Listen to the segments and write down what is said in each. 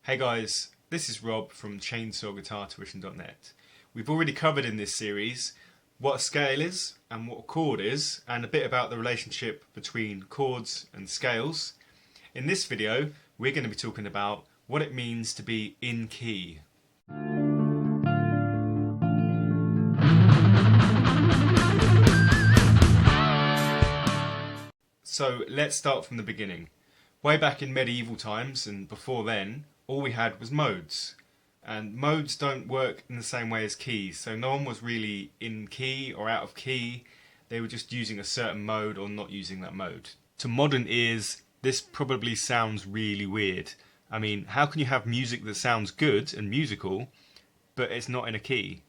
Hey guys, this is Rob from ChainsawGuitarTuition.net. We've already covered in this series what a scale is and what a chord is, and a bit about the relationship between chords and scales. In this video, we're going to be talking about what it means to be in key. So let's start from the beginning. Way back in medieval times and before then, all we had was modes. And modes don't work in the same way as keys, so no one was really in key or out of key. They were just using a certain mode or not using that mode. To modern ears, this probably sounds really weird. I mean, how can you have music that sounds good and musical, but it's not in a key?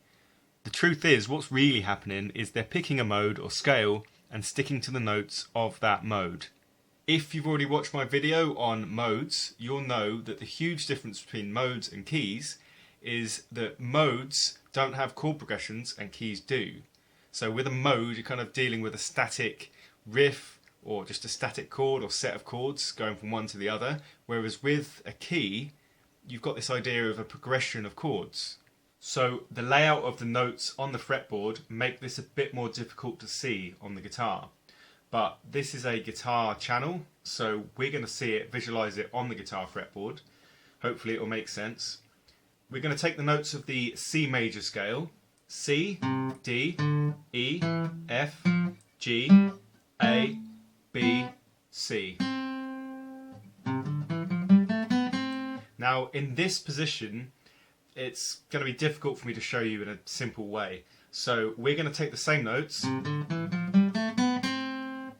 The truth is, what's really happening is they're picking a mode or scale and sticking to the notes of that mode. If you've already watched my video on modes, you'll know that the huge difference between modes and keys is that modes don't have chord progressions and keys do. So with a mode, you're kind of dealing with a static riff or just a static chord or set of chords going from one to the other, whereas with a key, you've got this idea of a progression of chords. So the layout of the notes on the fretboard make this a bit more difficult to see on the guitar. But this is a guitar channel, so we're going to see it, visualize it on the guitar fretboard. Hopefully it will make sense. We're going to take the notes of the C major scale: C, D, E, F, G, A, B, C. Now in this position, it's going to be difficult for me to show you in a simple way. So we're going to take the same notes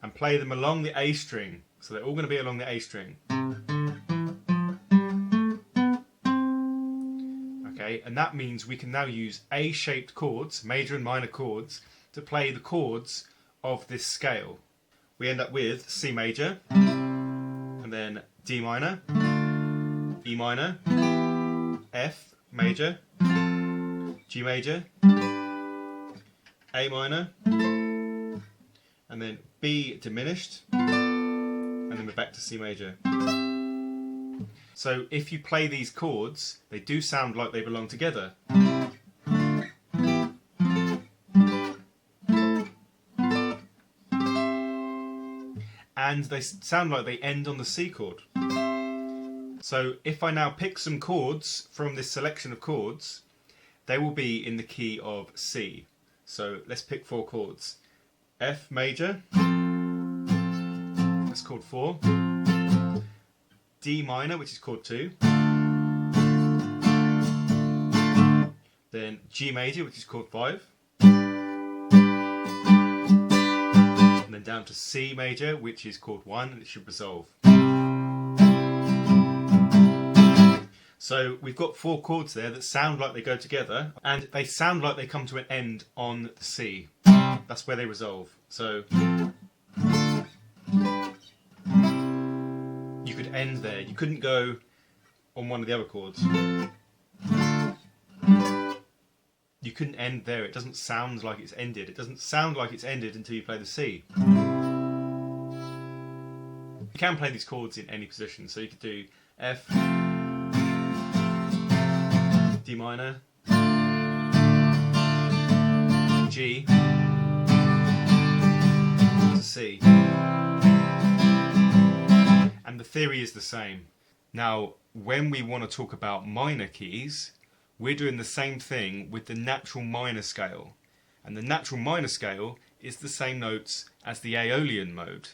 and play them along the A string. So they're all going to be along the A string. Okay, and that means we can now use A-shaped chords, major and minor chords, to play the chords of this scale. We end up with C major, and then D minor, E minor, F major, G major, A minor, and then B diminished, and then we're back to C major. So if you play these chords, they do sound like they belong together. And they sound like they end on the C chord. So if I now pick some chords from this selection of chords, they will be in the key of C. So let's pick 4 chords. F major, that's chord 4. D minor, which is chord 2. Then G major, which is chord 5. And then down to C major, which is chord 1, and it should resolve. So we've got 4 chords there that sound like they go together, and they sound like they come to an end on the C. That's where they resolve. So you could end there. You couldn't go on one of the other chords. You couldn't end there. It doesn't sound like it's ended. It doesn't sound like it's ended until you play the C. You can play these chords in any position. So you could do F, D minor, G, to C. And the theory is the same. Now, when we want to talk about minor keys, we're doing the same thing with the natural minor scale. And the natural minor scale is the same notes as the Aeolian mode.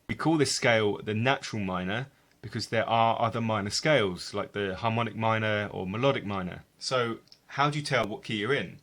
We call this scale the natural minor because there are other minor scales, like the harmonic minor or melodic minor. So, how do you tell what key you're in?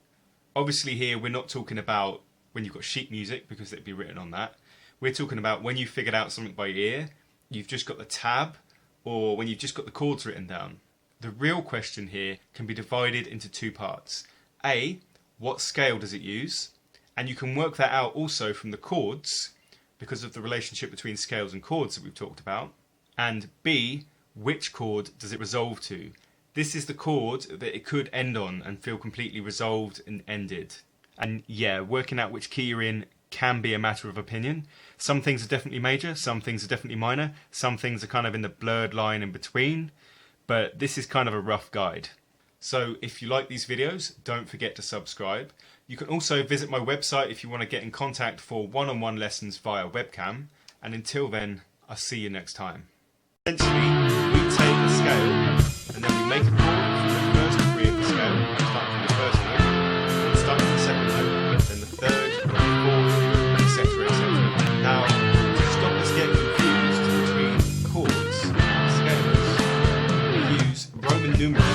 Obviously here we're not talking about when you've got sheet music, because it'd be written on that. We're talking about when you figured out something by ear, you've just got the tab, or when you've just got the chords written down. The real question here can be divided into 2 parts. A, what scale does it use? And you can work that out also from the chords, because of the relationship between scales and chords that we've talked about. And B, which chord does it resolve to? This is the chord that it could end on and feel completely resolved and ended. And yeah, working out which key you're in can be a matter of opinion. Some things are definitely major, some things are definitely minor, some things are kind of in the blurred line in between. but this is kind of a rough guide. So if you like these videos, don't forget to subscribe. You can also visit my website if you want to get in contact for one-on-one lessons via webcam. And until then, I'll see you next time. Essentially, we take a scale and then we make a chord from the first degree of the scale, starting from the first note, then starting from the second note, then the third, then the fourth, etc, etc. Now, to stop us getting confused between chords and scales, we use Roman numerals